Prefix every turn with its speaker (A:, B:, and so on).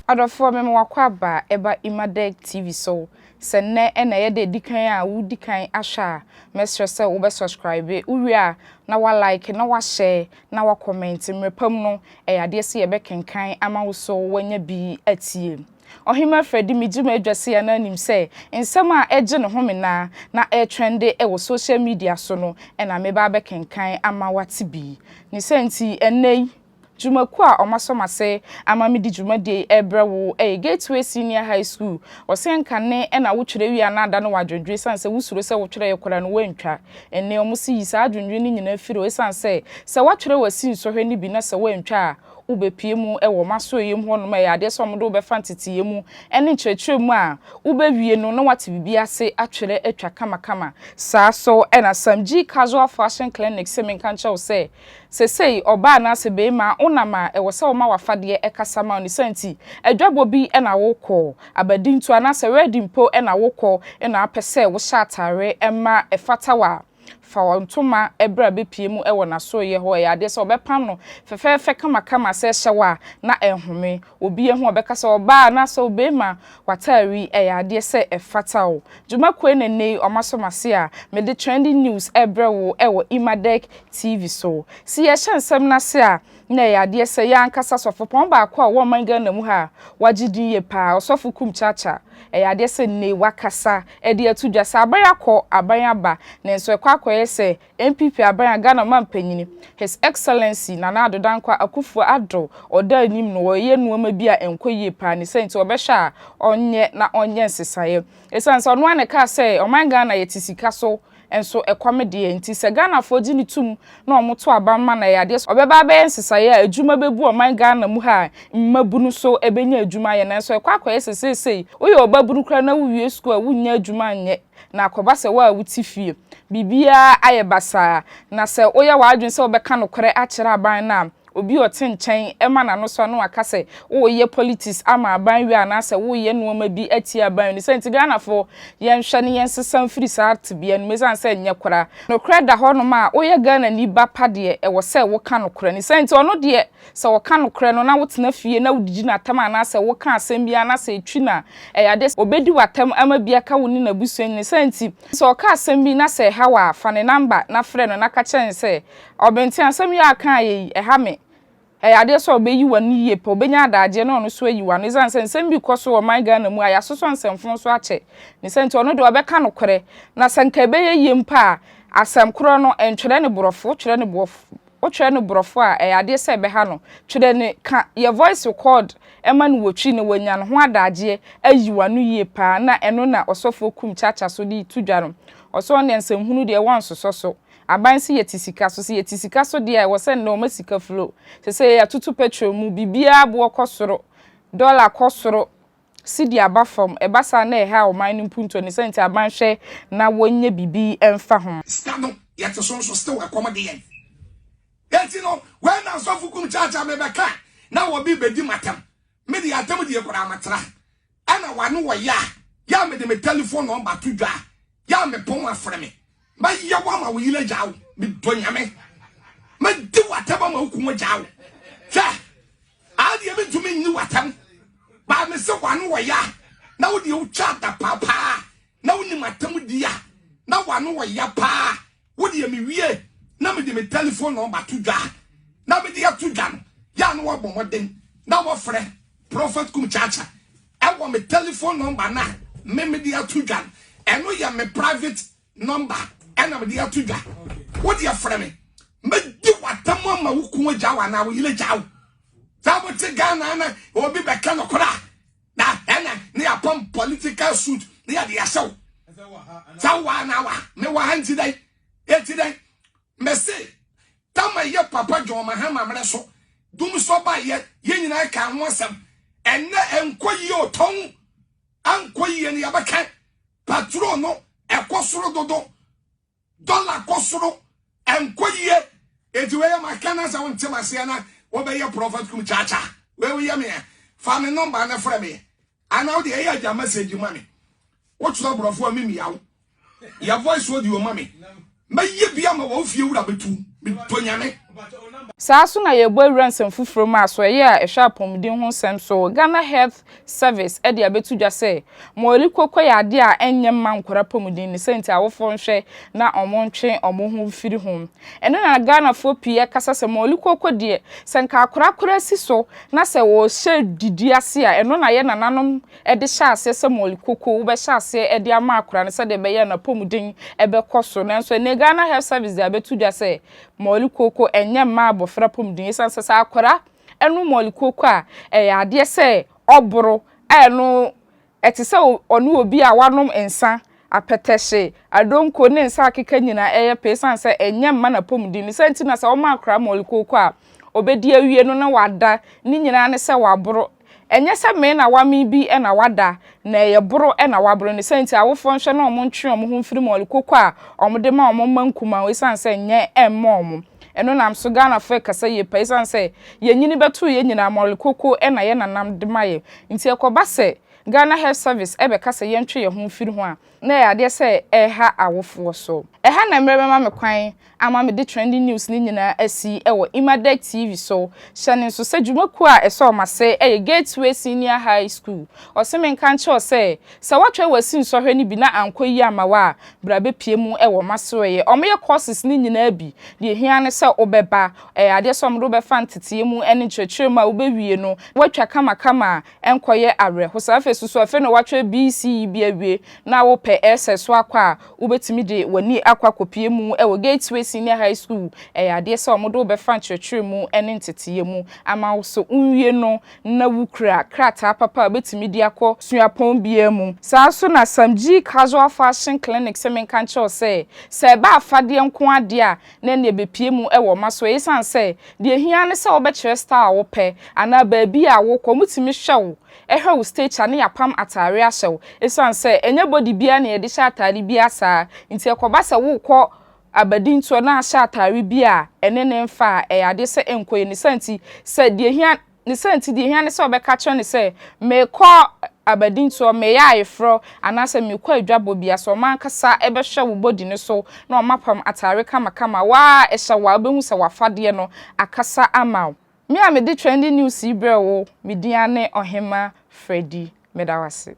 A: Adofo me wakwa ba eba Imadek TV so senne na ye de dikan a wo dikan ahwa mesre se wo be subscribe uwi a na wa like na wa share na wa comment mrepam no yade se ye be kenkan ama wo so wanya bi atie Ohima Fredi mijima adwase ya na nim se nsem a eje ne homena na trende wo social media so no na me ba be kenkan ama wate bi ni senti enei Jumaku a omasomase amami di jumade ebrewo Gateway Senior High School osenka ne na wo twere wi anada no wadwedwe sanse wusuro se wo twere yekora no wantwa enne omusi yisa adwendwe ni nyina firo sanse se wo twere wasi nsohwe ni bi na se wantwa ubepie mu wo maso yem ho no ma ya de so modo be fantete yemu ene nkyerɛkyerɛ mu a ubewie no na wate bibi ase atwere atwa kama saa so na Samji Casual Fashion Clinic se menka nkyɛw se sesei oba na se be ma unama wo se wo ma wafade ekasa ma oni santi adwabo bi na wokɔ abadintu ana se ready mpo na wokɔ na apese wo sha atare ema efatawa fa wontoma ebra bepie mu wo na so ye ho ya de se obepam no fefefe kama se hyewa na ehome obi ehu obekasa oba na so be ma watari ya de se efatawo Jumaku enene omasomase a me de trending news ebra wo Imadek TV so si ye hyansem na se a na ya de se ya ankasa sofopon ba akwa wo manga na mu ha wagidi ye pa osofu kum chacha ya de se ne wakasa e de atudwa sa abaya kɔ abaya ba na nso ekwa se MPP abaya Ghana mampanyini His Excellency Nana Addo Dankwa Akufo-Addo oda anim no ye nuoma bi a enkoyie pa ni senti obehwa onye na onye nsesaye esanso no ane ka se oman Ghana yetisika so enso ekwame de enti se Ghana fo gi ni tum na omoto abamma na ya de obeba be nsesaye a adwuma bebu oman Ghana mu ha mmabunu so ebenya adwuma ye na enso ekwa sesei oye obabunu kra na wuwie school a wunya adwuma nye na akoba se wa wutifie bibia ayebasa na se oya wadwen se obeka no kore akere aban na obi otenchen ema na no so no akase oye politics ama aban wi ana se woye nuoma bi ati aban ni senti Ghana fo yenhwe ne yensesam firi sart bia no mesan se nye kora no kora da ho no ma oye Ghana ni ba pade wo se wo ka no kora ni senti ono de se wo ka no kora no na wotena fie na wodigi na tam ana se wo ka asem bia na se etwi na yade obedi watam ama bia ka woni na busuan ni senti se wo ka asem bi na se hawa fa ne number na frɛ no na ka chen se obenti asem ya aka yi ehame ade so obeyi wani ye po benya adaje na ono so ayi wani zanse nsem bi koso o man Ghana mu aya soso nsemfon so ache ni senti ono de obeka no kore na sanka beye yempa asem kro no entwere ne borofo twere ne borofo o twere ne borofo a ade se be ha no twere ne ka your voice record ema no wotwi ne wanya no ho adaje ayi wanu ye pa na eno na osofo kum chacha so di tudwa no oso ne nsem hunu de wansoso so abansi yetisika so de wo se no masika flow se ya tutu petrol mu bibia bo kosoro dollar kosoro sidi abafom ebasa na ha o man mpunto ni senti abanhwe na wonye bibi emfa ho stano yete so still accommodate yeti no when na so fukum chacha me beka na wo bi bedi matam me di atam di ekora matra ana wanu wo ya me de me telephone number tudwa ya me pon afre me ma yawa ma wo yile jawo mi donyame ma di wataba ma ku mo jawo cha ade me tumi nyi watam ba me se kwanu wo ya na wo di o chata papa na wo ni matam di ya na wanu wo ya pa wo di me wie na me di me telephone number tudwa na me di ya tudwa ya no wo bomoden na wo frɛ prophet kum chacha e wo me telephone number na me di ya tudwa eno ya me private number and I'm the Atuja. What your friend? But do what Tamama who come Jawa now, will Jaw. That would take Ghana or be back on a cora. Now, Anna, near upon political suit near the assault. So 1 hour, no one today. Yet today, Messi, Tama your papa John Mahama Mresso. Do so by yet, yen I can want some. And quay your tongue. And quay any other cat. Patrono, a cosro dodo. Dollar kosoro enkoye ejiwe ma kana sa won tema siana wo be ye prophet kum chacha we we me family number na frɛ me ana de e ya message mami wo tro brofo a mimi yawo ya voice wo di o mami ma ye bia ma wo fie wura betu mi tonyame Saa so na ye bo awuransem fufuro ma so ye a ehwa apomdin ho sem so Ghana Health Service e de abetu dwa se moli kokko ya de a enye ma nkora pomdin ni senti awofo nhwe na omontwe omoho firi ho ene na Ghana fo pie kasa se moli kokko de senka akora si so na se wo hye didi ase a eno na ye nananom e de hye ase se moli kokko wo be hye ase e de ama akora ne se de be ye na pomdin e be koso nanso ne Ghana Health Service de abetu dwa se moli kokko enye ma abofra pomdin esanse sa akora enu moli kokko a ya de se oboro enu etise onu obi a wanom ensa apetehye adonko ne nsa akeka nyina eye pesan se enye mma na pomdin ni senti na se o ma akra moli kokko a obedi awie no na wada ni nyina ne se waboro enye se me na wami bi e na wada na ye boro e na waboro ni senti awofo nhwe na omontwe omo mfiri moli kokko a omde ma omo mankuma wesan se nye emmo omo eno nam so Ghana fo kasa ye paisan se ye nyini betu ye nyina moli kokko e na ye nanam de maye nti ekoba se Ghana Health Service ebe kasa ye ntwe ye ho firi ho a na ya de se eha awofo so eha na mrebe ma me kwan ama me de trending news ni nyina asi ewo Imadek TV so hyane so se dwumaku a eso mase Gateway Senior High School o se men kan che o se watwe wasi nsohwe ni bi na ankoyi amawa bra be pie mu ewo maso ye o me courses ni nyina bi de hia ne se obeba ade so mdo be fantete mu ene chechire ma obewie no watwa kama enkoye awre hosafe susu afe no watwe BC bi awie na wo pe SS akwa ubetimi de wani akwa kopie mu ewo Gateway Senior High School ade se omodo be fan chechire mu ene ntete mu ama so unwie no na wukra krata papa ubetimi de akọ suapon bia mu saa so na Samji Casual Fashion Clinic semen kan che se ba afade nko ade a na ne bepie mu ewo maso yesan se de hia ne se obekire star wo pe ana ba bi a wo komutimi hwewo ehwe wo stage ane yapam atare ahyew yesan se enye body bia na ye de hye atare bia saa nti ekoba se wo kọ abadinto na ahye atare bia ene ne mfa ade se enkoye ne santi se de hia ne santi de hia ne se obeka kyo ne se me kọ abadinto me ya ayefro anase me kọ adwabo bia so man kasa ebe hwe wo body ne so na o mapam atare kama wa ehye wa obehu se wafade no akasa ama me a me de trending news ibre wo me diane Ohema Freddy medawase.